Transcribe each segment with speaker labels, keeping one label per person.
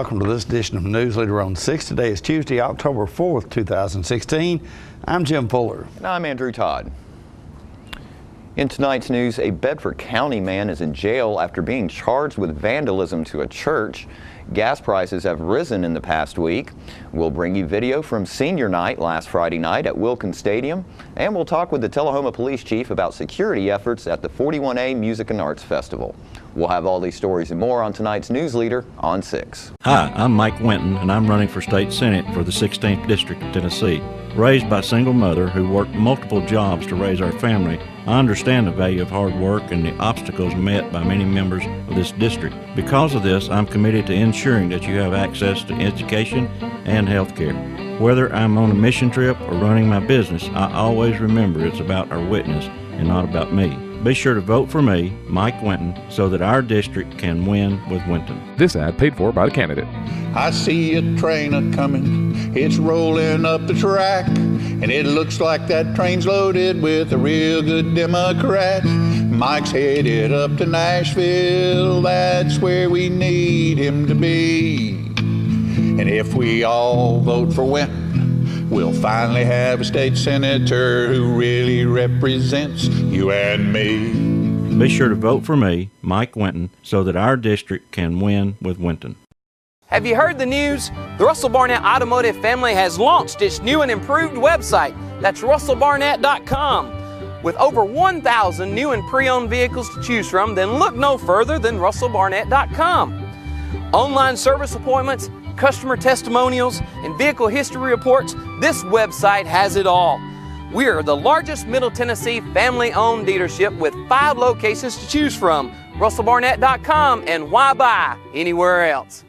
Speaker 1: welcome to this edition of Newsleader on 6. Today is Tuesday, October 4th, 2016. I'm Jim Fuller.
Speaker 2: And I'm Andrew Todd. In tonight's news, a Bedford County man is in jail after being charged with vandalism to a church. Gas prices have risen in the past week. We'll bring you video from senior night last Friday night at Wilkins Stadium, and we'll talk with the Tullahoma Police Chief about security efforts at the 41A Music and Arts Festival. We'll have all these stories and more on tonight's Newsleader on 6.
Speaker 3: Hi, I'm Mike Winton, and I'm running for State Senate for the 16th District of Tennessee. Raised by a single mother who worked multiple jobs to raise our family, I understand the value of hard work and the obstacles met by many members of this district. Because of this, I'm committed to ensuring that you have access to education and health care. Whether I'm on a mission trip or running my business, I always remember it's about our witness and not about me. Be sure to vote for me, Mike Winton, so that our district can win with Winton.
Speaker 4: This ad paid for by the candidate.
Speaker 5: I see a train a-coming, it's rolling up the track, and it looks like that train's loaded with a real good Democrat. Mike's headed up to Nashville, that's where we need him to be. And if we all vote for Winton, we'll finally have a state senator who really represents you and me.
Speaker 3: Be sure to vote for me, Mike Winton, so that our district can win with Winton.
Speaker 6: Have you heard the news? The Russell Barnett Automotive family has launched its new and improved website. That's russellbarnett.com. With over 1,000 new and pre-owned vehicles to choose from, then look no further than russellbarnett.com. Online service appointments, customer testimonials, and vehicle history reports, this website has it all. We are the largest Middle Tennessee family-owned dealership with 5 locations to choose from. russellbarnett.com, and why buy anywhere else?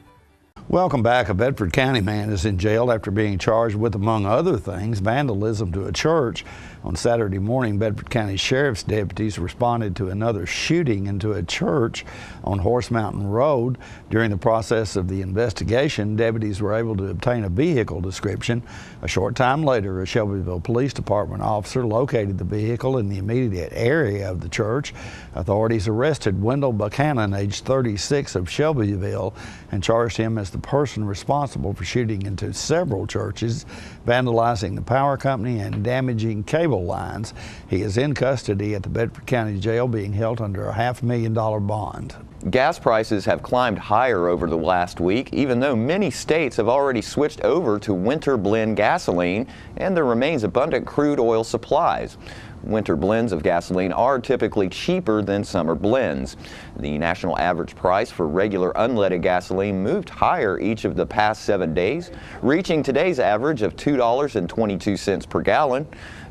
Speaker 1: Welcome back. A Bedford County man is in jail after being charged with, among other things, vandalism to a church. On Saturday morning, Bedford County Sheriff's deputies responded to another shooting into a church on Horse Mountain Road. During the process of the investigation, deputies were able to obtain a vehicle description. A short time later, a Shelbyville Police Department officer located the vehicle in the immediate area of the church. Authorities arrested Wendell Buchanan, aged 36, of Shelbyville, and charged him as the person responsible for shooting into several churches, vandalizing the power company, and damaging cable lines. He is in custody at the Bedford County Jail, being held under a $500,000 bond.
Speaker 2: Gas prices have climbed higher over the last week, even though many states have already switched over to winter blend gasoline, and there remains abundant crude oil supplies. Winter blends of gasoline are typically cheaper than summer blends. The national average price for regular unleaded gasoline moved higher each of the past 7 days, reaching today's average of $2.22 per gallon.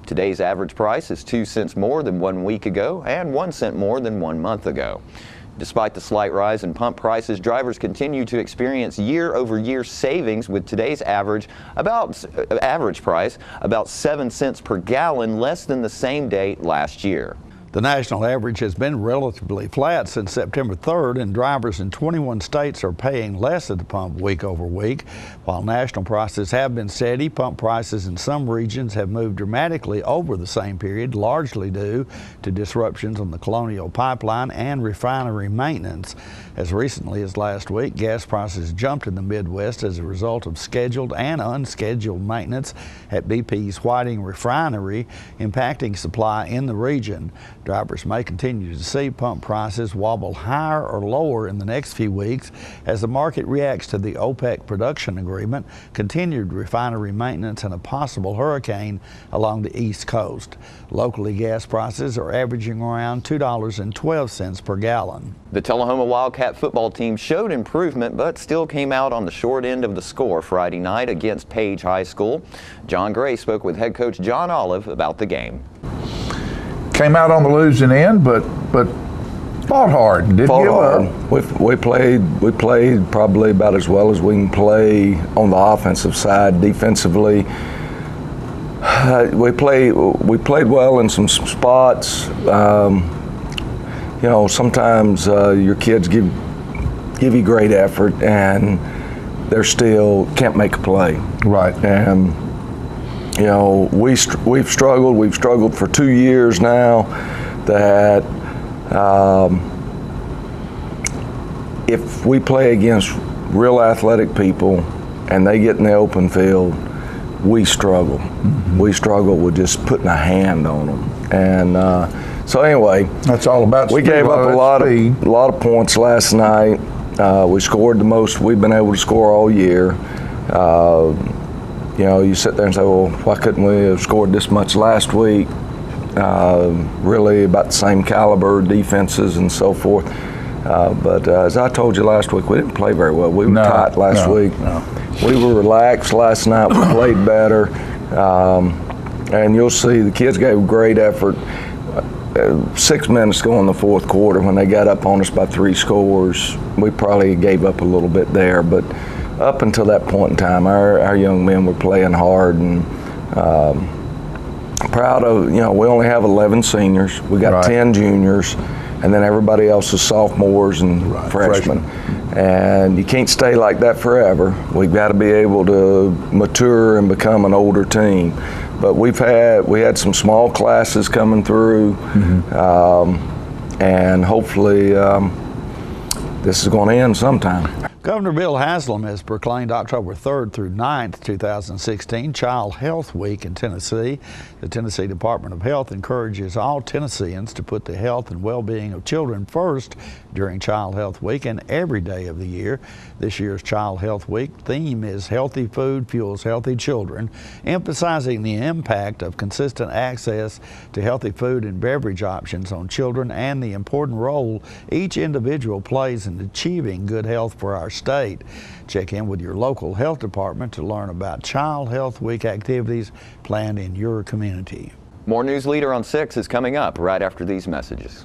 Speaker 2: Today's average price is 2 cents more than 1 week ago and 1 cent more than 1 month ago. Despite the slight rise in pump prices, drivers continue to experience year-over-year savings, with today's average price about 7 cents per gallon less than the same day last year.
Speaker 1: The national average has been relatively flat since September 3rd, and drivers in 21 states are paying less at the pump week over week. While national prices have been steady, pump prices in some regions have moved dramatically over the same period, largely due to disruptions on the Colonial Pipeline and refinery maintenance. As recently as last week, gas prices jumped in the Midwest as a result of scheduled and unscheduled maintenance at BP's Whiting refinery, impacting supply in the region. Drivers may continue to see pump prices wobble higher or lower in the next few weeks as the market reacts to the OPEC production agreement, continued refinery maintenance, and a possible hurricane along the East Coast. Locally, gas prices are averaging around $2.12 per gallon.
Speaker 2: The Tullahoma Wildcat football team showed improvement, but still came out on the short end of the score Friday night against Page High School. John Gray spoke with head coach John Olive about the game.
Speaker 5: Came out on the losing end, but fought hard and didn't give up.
Speaker 7: We played probably about as well as we can play on the offensive side. Defensively, we played well in some spots. You know, sometimes your kids give you great effort and they're still can't make a play.
Speaker 5: Right.
Speaker 7: And you know, we've struggled for 2 years now. That if we play against real athletic people, and they get in the open field, we struggle. We struggle with just putting a hand on them. And so anyway,
Speaker 5: That's all about
Speaker 7: we
Speaker 5: speed.
Speaker 7: gave up a lot
Speaker 5: speed.
Speaker 7: of points last night. We scored the most we've been able to score all year. You know, you sit there and say, well, why couldn't we have scored this much last week? Really about the same caliber defenses and so forth. But as I told you last week, we didn't play very well. We were tight last week. We were relaxed last night. We played better. And you'll see the kids gave great effort. 6 minutes to go in the fourth quarter when they got up on us by 3 scores. We probably gave up a little bit there, but up until that point in time, our young men were playing hard, and proud of, you know, we only have 11 seniors. We got 10 juniors, and then everybody else is sophomores and freshmen. And you can't stay like that forever. We've got to be able to mature and become an older team. But we had some small classes coming through, and hopefully this is going to end sometime.
Speaker 1: Governor Bill Haslam has proclaimed October 3rd through 9th, 2016 Child Health Week in Tennessee. The Tennessee Department of Health encourages all Tennesseans to put the health and well-being of children first during Child Health Week and every day of the year. This year's Child Health Week theme is Healthy Food Fuels Healthy Children, emphasizing the impact of consistent access to healthy food and beverage options on children and the important role each individual plays in achieving good health for our state. Check in with your local health department to learn about Child Health Week activities planned in your community.
Speaker 2: More Newsleader on 6 is coming up right after these messages.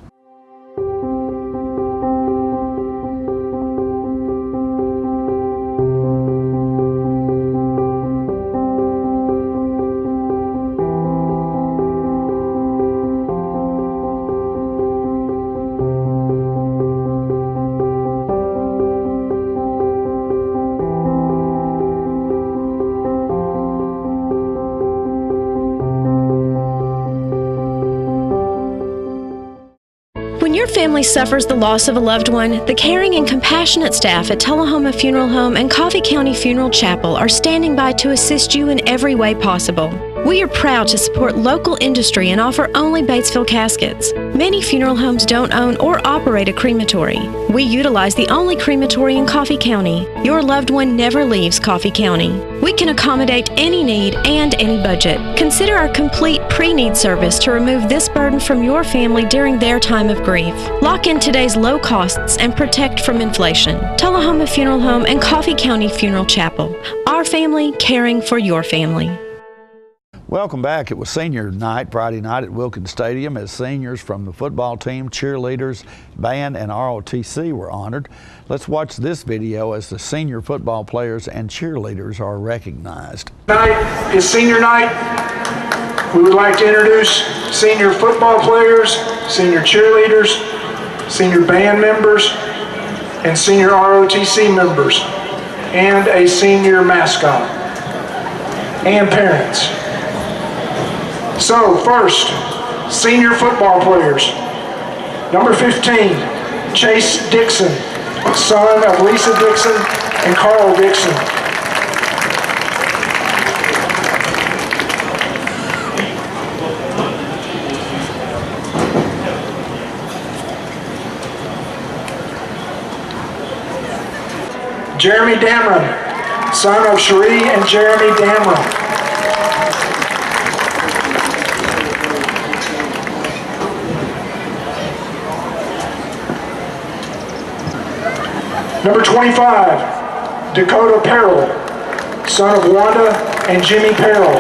Speaker 4: When your family suffers the loss of a loved one, the caring and compassionate staff at Tullahoma Funeral Home and Coffee County Funeral Chapel are standing by to assist you in every way possible. We are proud to support local industry and offer only Batesville caskets. Many funeral homes don't own or operate a crematory. We utilize the only crematory in Coffee County. Your loved one never leaves Coffee County. We can accommodate any need and any budget. Consider our complete pre-need service to remove this burden from your family during their time of grief. Lock in today's low costs and protect from inflation. Tullahoma Funeral Home and Coffee County Funeral Chapel. Our family caring for your family.
Speaker 1: Welcome back. It was senior night Friday night at Wilkins Stadium as seniors from the football team, cheerleaders, band, and ROTC were honored. Let's watch this video as the senior football players and cheerleaders are recognized.
Speaker 8: Tonight is senior night. We would like to introduce senior football players, senior cheerleaders, senior band members, and senior ROTC members, and a senior mascot, and parents. So first, senior football players. Number 15, Chase Dixon, son of Lisa Dixon and Carl Dixon. Jeremy Damron, son of Cherie and Jeremy Damron. Number 25, Dakota Perrell, son of Wanda and Jimmy Perrell.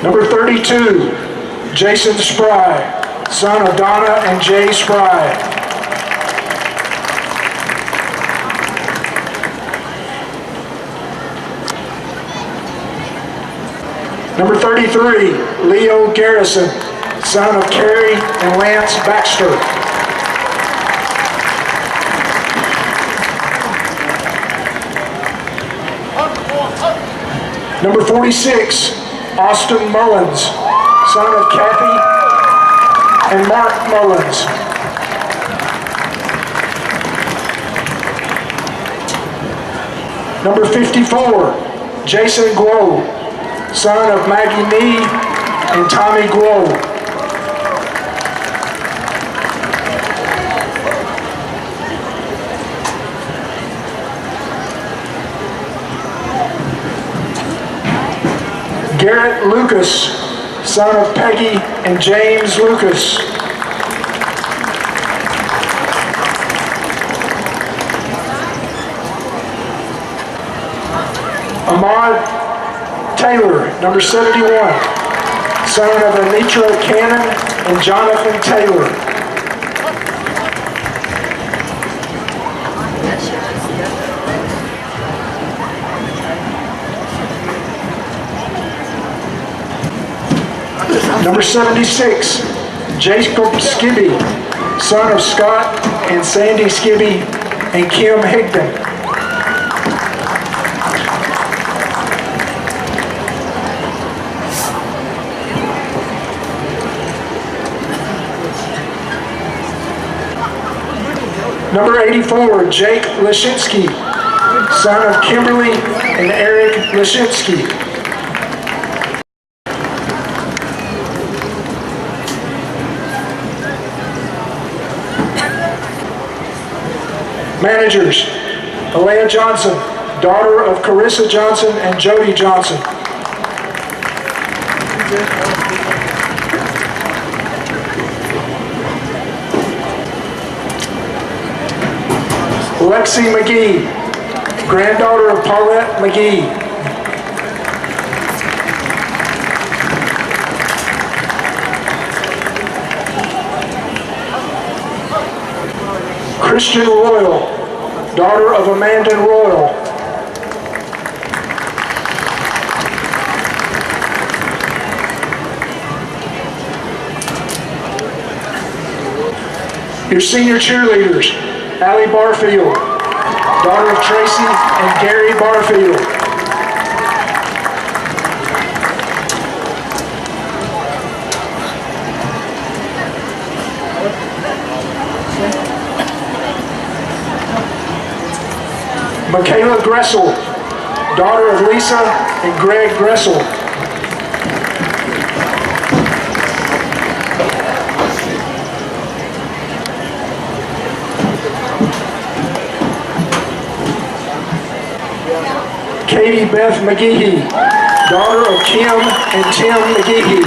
Speaker 8: Number 32, Jason Spry, son of Donna and Jay Spry. Number 33, Leo Garrison, son of Carrie and Lance Baxter. Number 46, Austin Mullins, son of Kathy and Mark Mullins. Number 54, Jason Glow, son of Maggie Nee and Tommy Glow. Garrett Lucas, son of Peggy and James Lucas. Ahmad Taylor, number 71, son of Anitra Cannon and Jonathan Taylor. Number 76, Jacob Skibby, son of Scott and Sandy Skibby and Kim Higdon. Number 84, Jake Leshinsky, son of Kimberly and Eric Leshinsky. Managers, Alea Johnson, daughter of Carissa Johnson and Jody Johnson. Lexi McGee, granddaughter of Paulette McGee. Christian Royal, daughter of Amanda Royal. Your senior cheerleaders, Allie Barfield, daughter of Tracy and Gary Barfield. Michaela Gressel, daughter of Lisa and Greg Gressel. Katie Beth McGehee, daughter of Kim and Tim McGehee.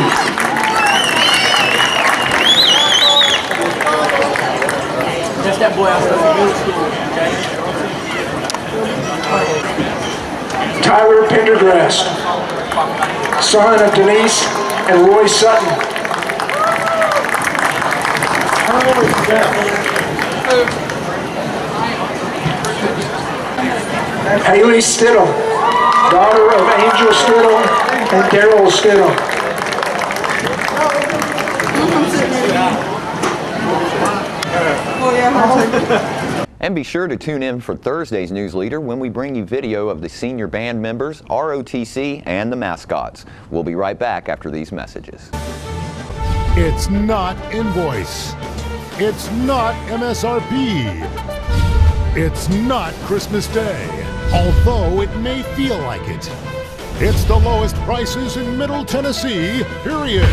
Speaker 6: Just that boy outside the middle school, okay?
Speaker 8: Tyler Pendergrass, son of Denise and Roy Sutton. Haley Stidham, daughter of Angel Stidham and Daryl Stidham.
Speaker 2: And be sure to tune in for Thursday's Newsleader when we bring you video of the senior band members, ROTC, and the mascots. We'll be right back after these messages.
Speaker 9: It's not invoice. It's not MSRP. It's not Christmas Day, although it may feel like it. It's the lowest prices in Middle Tennessee, period.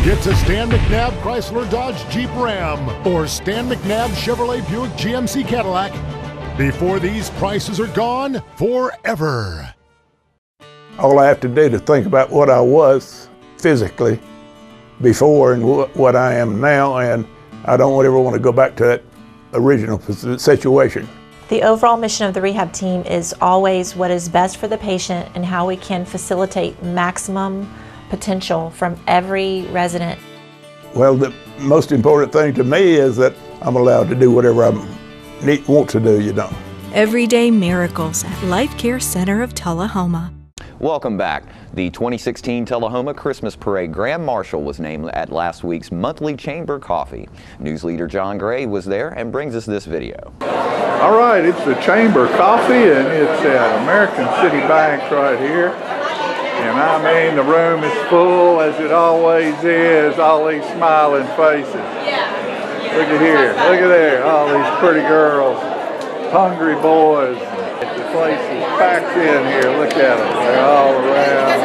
Speaker 9: Get to Stan McNabb Chrysler Dodge Jeep Ram or Stan McNabb Chevrolet Buick GMC Cadillac before these prices are gone forever.
Speaker 10: All I have to do to think about what I was physically before and what I am now, and I don't ever want to go back to that original situation.
Speaker 11: The overall mission of the rehab team is always what is best for the patient and how we can facilitate maximum potential from every resident.
Speaker 10: Well, the most important thing to me is that I'm allowed to do whatever I want to do, you know.
Speaker 12: Everyday miracles at Life Care Center of Tullahoma.
Speaker 2: Welcome back. The 2016 Tullahoma Christmas Parade Grand Marshal was named at last week's monthly Chamber Coffee. Newsleader John Gray was there and brings us this video.
Speaker 5: All right, it's the Chamber Coffee, and it's at American City Bank right here. And I mean, the room is full as it always is, all these smiling faces. Look at here, look at there, all these pretty girls, hungry boys. The place is packed in here, look at them, they're all around.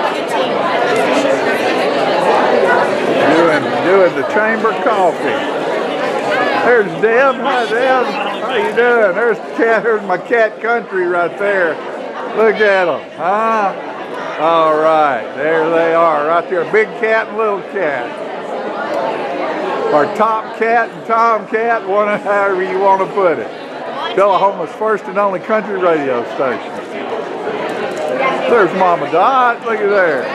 Speaker 5: Doing the chamber coffee. There's Deb, hi Deb, how you doing? There's my cat country right there. Look at them, huh? All right, there they are, right there, big cat and little cat. Or top cat and tom cat, however you want to put it. Tullahoma's first and only country radio station. There's Mama Dot, look at there.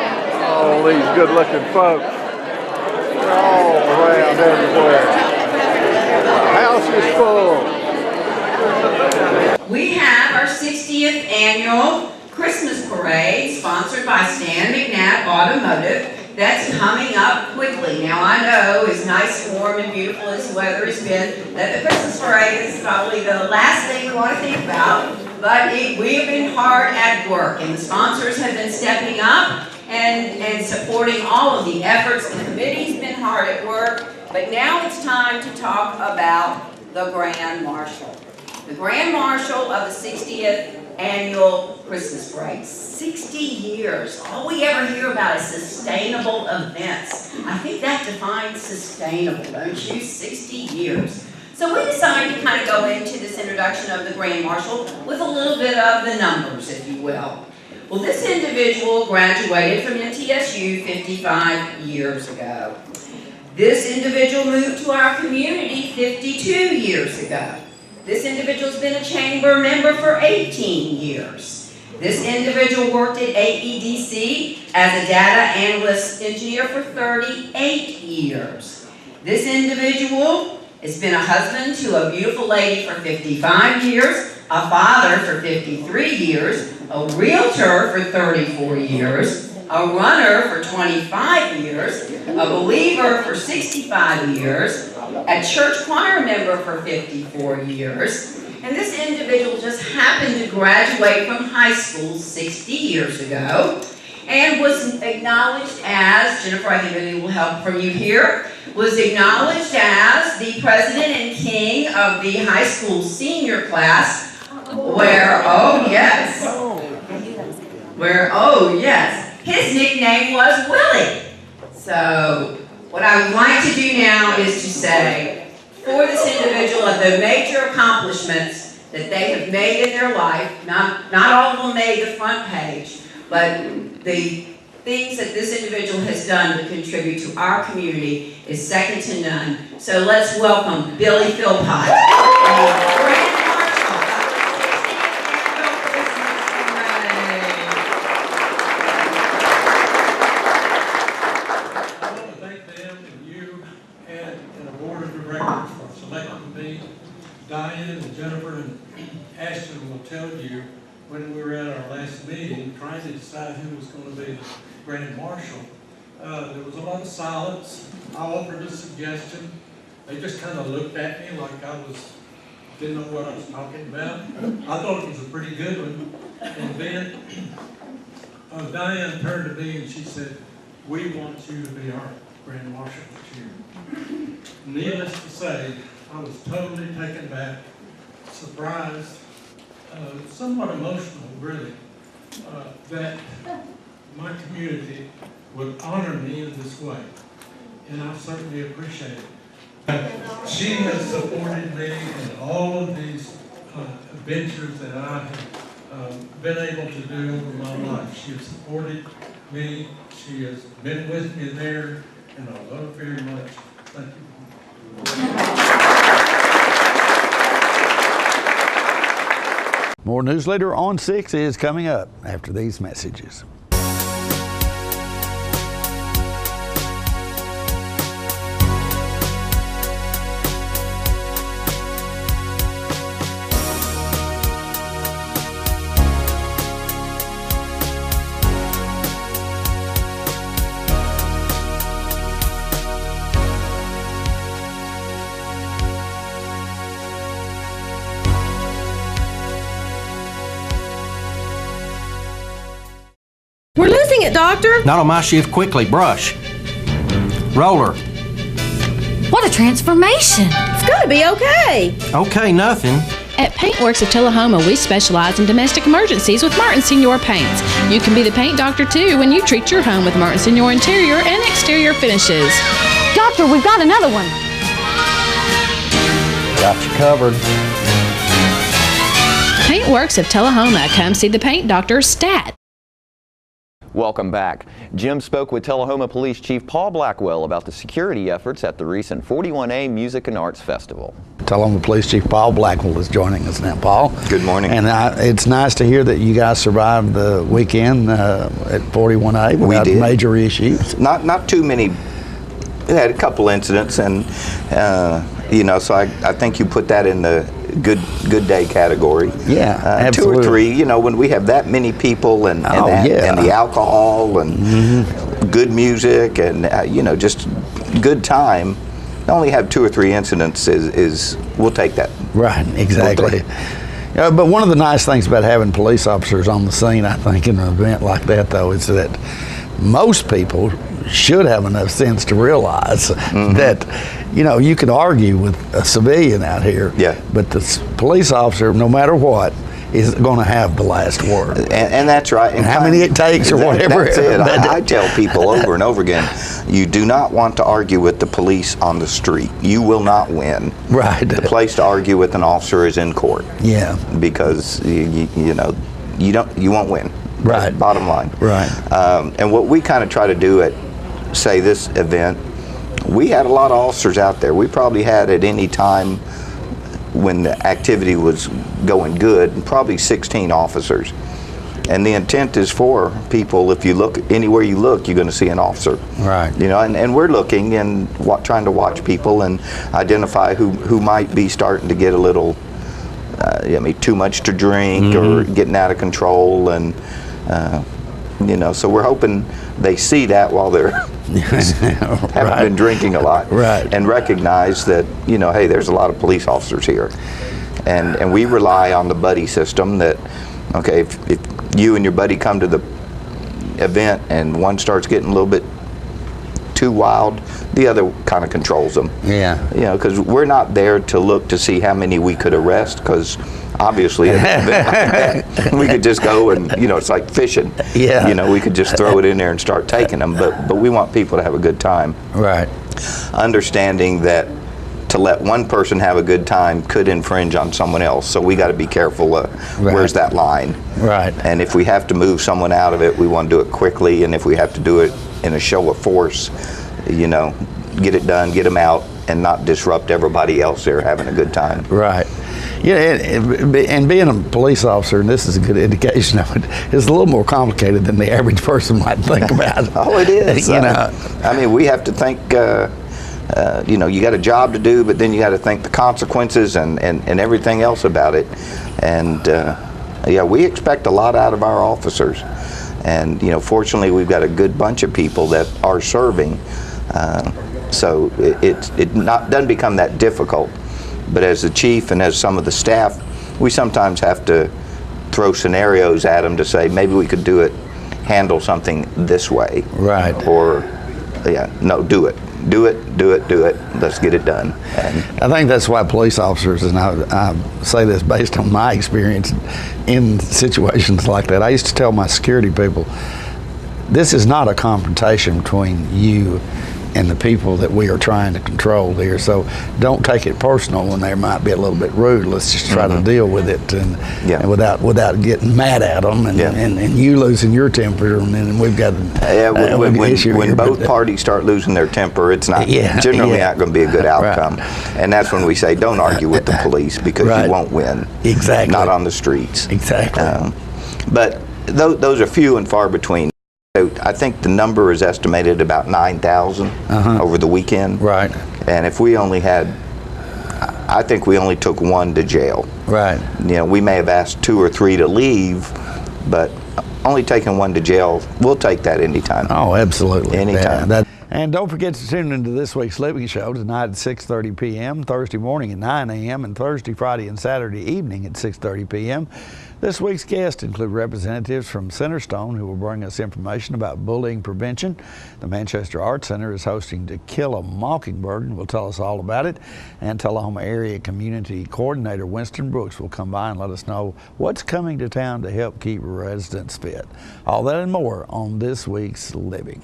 Speaker 5: All these good looking folks. They're all around everywhere. The house is full.
Speaker 13: We have our 60th annual Christmas parade sponsored by Stan McNabb Automotive. That's coming up quickly. Now I know, as nice, warm, and beautiful as the weather has been, that the Christmas parade is probably the last thing we want to think about, but we have been hard at work, and the sponsors have been stepping up and supporting all of the efforts. The committee's been hard at work, but now it's time to talk about the Grand Marshal. The Grand Marshal of the 60th annual Christmas parade. 60 years. All we ever hear about is sustainable events. I think that defines sustainable, don't you? 60 years. So we decided to kind of go into this introduction of the Grand Marshal with a little bit of the numbers, if you will. Well, this individual graduated from NTSU 55 years ago. This individual moved to our community 52 years ago. This individual's been a chamber member for 18 years. This individual worked at AEDC as a data analyst engineer for 38 years. This individual has been a husband to a beautiful lady for 55 years, a father for 53 years, a realtor for 34 years, a runner for 25 years, a believer for 65 years, a church choir member for 54 years, and this individual just happened to graduate from high school 60 years ago and was acknowledged as, Jennifer, I think maybe will help from you here, was acknowledged as the president and king of the high school senior class where, oh yes, his nickname was Willie. So what I would like to do now is to say, for this individual, of the major accomplishments that they have made in their life, not all of them made the front page, but the things that this individual has done to contribute to our community is second to none. So let's welcome Billy Philpott.
Speaker 14: Diane and Jennifer and Ashton will tell you when we were at our last meeting trying to decide who was going to be the Grand Marshal. There was a lot of silence. I offered a suggestion. They just kind of looked at me like didn't know what I was talking about. I thought it was a pretty good one. And then Diane turned to me and she said, "We want you to be our Grand Marshal this year." Needless to say, I was totally taken back, surprised, somewhat emotional, really, that my community would honor me in this way, and I certainly appreciate it. She has supported me in all of these ventures that I have been able to do over my life. She has supported me, she has been with me there, and I love her very much. Thank you.
Speaker 1: More Newsleader on 6 is coming up after these messages.
Speaker 15: Doctor?
Speaker 16: Not on my shift. Quickly, brush. Roller.
Speaker 15: What a transformation. It's gonna be okay.
Speaker 16: Okay, nothing.
Speaker 17: At Paintworks of Tullahoma, we specialize in domestic emergencies with Martin Senior Paints. You can be the paint doctor too when you treat your home with Martin Senior interior and exterior finishes.
Speaker 15: Doctor, we've got another one.
Speaker 16: Got you covered.
Speaker 17: Paintworks of Tullahoma. Come see the paint doctor, Stat.
Speaker 2: Welcome back. Jim spoke with Tullahoma Police Chief Paul Blackwell about the security efforts at the recent 41A Music and Arts Festival.
Speaker 1: Tullahoma Police Chief Paul Blackwell is joining us now. Paul.
Speaker 18: Good morning.
Speaker 1: And it's nice to hear that you guys survived the weekend at 41A without major issues.
Speaker 18: Not too many. We had a couple incidents, and so I think you put that in the good day category.
Speaker 1: Yeah, absolutely.
Speaker 18: 2 or 3, when we have that many people and the alcohol and good music and just good time, to only have 2 or 3 incidents is we'll take that.
Speaker 1: Right, exactly. But one of the nice things about having police officers on the scene, I think, in an event like that, though, is that most people should have enough sense to realize that, you can argue with a civilian out here, but the police officer, no matter what, is going to have the last word.
Speaker 18: And that's right.
Speaker 1: And how many it takes or whatever.
Speaker 18: That's it. I tell people over and over again, you do not want to argue with the police on the street. You will not win.
Speaker 1: Right.
Speaker 18: The place to argue with an officer is in court.
Speaker 1: Yeah.
Speaker 18: Because, you won't win.
Speaker 1: Right.
Speaker 18: Bottom line.
Speaker 1: Right.
Speaker 18: And what we kind of try to do at, say, this event, we had a lot of officers out there. We probably had at any time when the activity was going good, probably 16 officers. And the intent is for people, if you look, anywhere you look, you're going to see an officer.
Speaker 1: Right.
Speaker 18: And we're looking and trying to watch people and identify who might be starting to get a little, too much to drink or getting out of control. And, so we're hoping they see that while they're haven't been drinking a lot, and recognize that hey, there's a lot of police officers here, and we rely on the buddy system. That if you and your buddy come to the event and one starts getting a little bit too wild, the other kind of controls them.
Speaker 1: Yeah.
Speaker 18: Because we're not there to look to see how many we could arrest, because obviously we could just go and it's like fishing.
Speaker 1: Yeah.
Speaker 18: We could just throw it in there and start taking them, but we want people to have a good time.
Speaker 1: Right.
Speaker 18: Understanding that to let one person have a good time could infringe on someone else, so we got to be careful. Where's that line?
Speaker 1: Right.
Speaker 18: And if we have to move someone out of it, we want to do it quickly, and if we have to do it in a show of force, get it done, get them out, and not disrupt everybody else there having a good time.
Speaker 1: Right. Yeah, and being a police officer, and this is a good indication of it, is a little more complicated than the average person might think about.
Speaker 18: Oh, it is. We have to think, you got a job to do, but then you got to think the consequences and everything else about it. And we expect a lot out of our officers. And fortunately, we've got a good bunch of people that are serving, so it doesn't become that difficult. But as the chief and as some of the staff, we sometimes have to throw scenarios at them to say maybe we could handle something this way.
Speaker 1: Right.
Speaker 18: Or no, do it. Let's get it done. And
Speaker 1: I think that's why police officers, and I say this based on my experience in situations like that. I used to tell my security people, this is not a confrontation between you and the people that we are trying to control here. So don't take it personal when they might be a little bit rude. Let's just try to deal with it and without getting mad at them and you losing your temper, and then we've got an issue
Speaker 18: when
Speaker 1: here,
Speaker 18: both parties start losing their temper, it's not generally not going to be a good outcome. And that's when we say don't argue with the police, because you won't win.
Speaker 1: Exactly.
Speaker 18: Not on the streets.
Speaker 1: Exactly.
Speaker 18: But those are few and far between. I think the number is estimated about 9,000 over the weekend.
Speaker 1: Right.
Speaker 18: And if we only had, I think we only took 1 to jail.
Speaker 1: Right.
Speaker 18: We may have asked 2 or 3 to leave, but only taking 1 to jail, we'll take that anytime.
Speaker 1: Oh, absolutely.
Speaker 18: Anytime.
Speaker 1: Yeah, And don't forget to tune into this week's Living Show tonight at 6:30 p.m., Thursday morning at 9 a.m., and Thursday, Friday, and Saturday evening at 6:30 p.m. This week's guests include representatives from Centerstone who will bring us information about bullying prevention. The Manchester Arts Center is hosting To Kill a Mockingbird and will tell us all about it. And Tullahoma Area Community Coordinator Winston Brooks will come by and let us know what's coming to town to help keep residents fit. All that and more on this week's Living.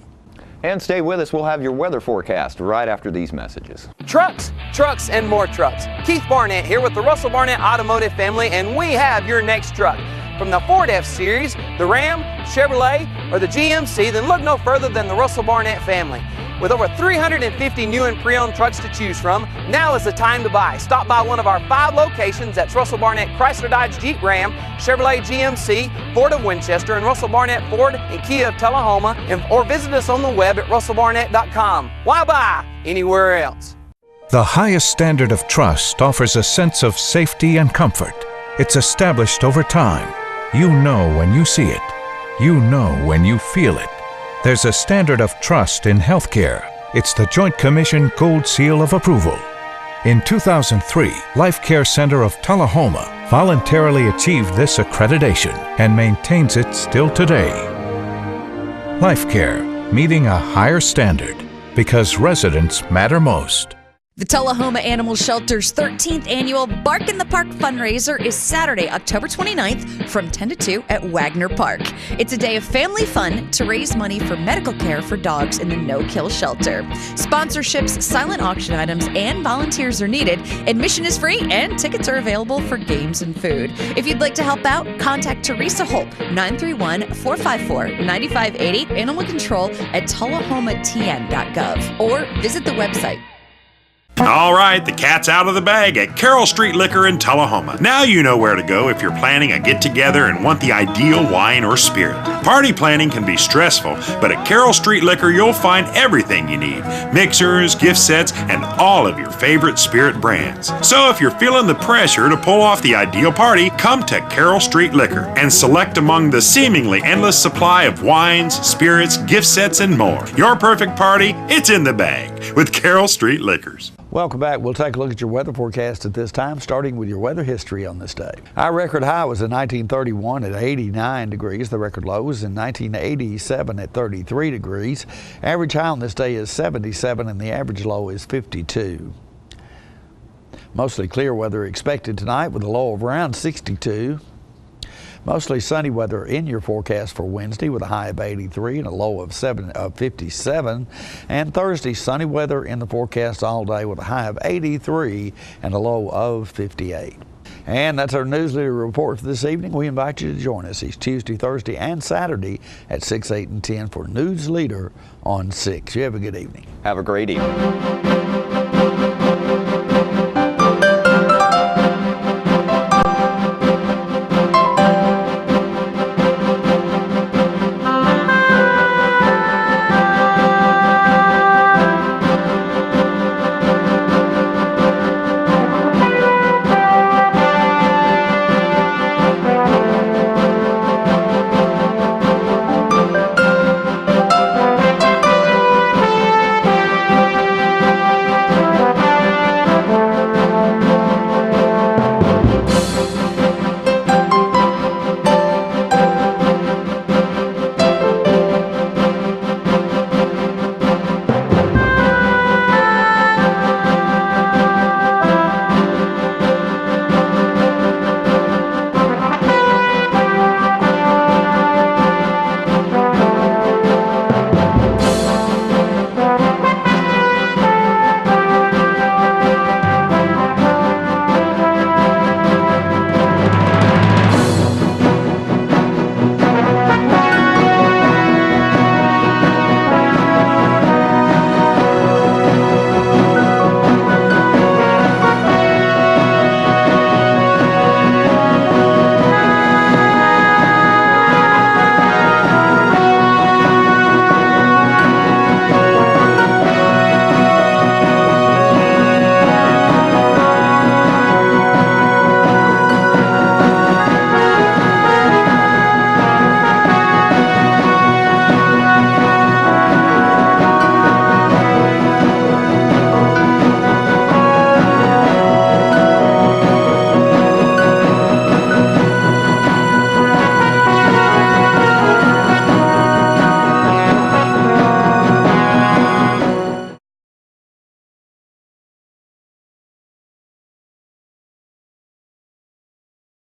Speaker 2: And stay with us. We'll have your weather forecast right after these messages.
Speaker 6: Trucks, trucks, and more trucks. Keith Barnett here with the Russell Barnett Automotive family, and we have your next truck. From the Ford F-Series, the Ram, Chevrolet, or the GMC, then look no further than the Russell Barnett family. With over 350 new and pre-owned trucks to choose from, now is the time to buy. Stop by one of our 5 locations. That's Russell Barnett Chrysler Dodge Jeep Ram, Chevrolet GMC, Ford of Winchester, and Russell Barnett Ford and Kia of Tullahoma, or visit us on the web at russellbarnett.com. Why buy anywhere else?
Speaker 19: The highest standard of trust offers a sense of safety and comfort. It's established over time. You know when you see it. You know when you feel it. There's a standard of trust in healthcare. It's the Joint Commission Gold Seal of Approval. In 2003, Life Care Center of Tullahoma voluntarily achieved this accreditation and maintains it still today. Life Care, meeting a higher standard because residents matter most.
Speaker 20: The Tullahoma Animal Shelter's 13th annual Bark in the Park fundraiser is Saturday, October 29th from 10 to 2 at Wagner Park. It's a day of family fun to raise money for medical care for dogs in the no-kill shelter. Sponsorships, silent auction items, and volunteers are needed. Admission is free and tickets are available for games and food. If you'd like to help out, contact Teresa Holt, 931-454-9580, Animal Control at tullahomatn.gov, or visit the website.
Speaker 21: All right, the cat's out of the bag at Carroll Street Liquor in Tullahoma. Now you know where to go if you're planning a get-together and want the ideal wine or spirit. Party planning can be stressful, but at Carroll Street Liquor you'll find everything you need. Mixers, gift sets, and all of your favorite spirit brands. So if you're feeling the pressure to pull off the ideal party, come to Carroll Street Liquor and select among the seemingly endless supply of wines, spirits, gift sets, and more. Your perfect party, it's in the bag with Carroll Street Liquors.
Speaker 1: Welcome back. We'll take a look at your weather forecast at this time, starting with your weather history on this day. Our record high was in 1931 at 89 degrees. The record low was in 1987 at 33 degrees. Average high on this day is 77 and the average low is 52. Mostly clear weather expected tonight with a low of around 62. Mostly sunny weather in your forecast for Wednesday with a high of 83 and a low of 57. And Thursday, sunny weather in the forecast all day with a high of 83 and a low of 58. And that's our Newsleader report for this evening. We invite you to join us each Tuesday, Thursday, and Saturday at 6, 8, and 10 for Newsleader on 6. You have a good evening.
Speaker 2: Have a great evening.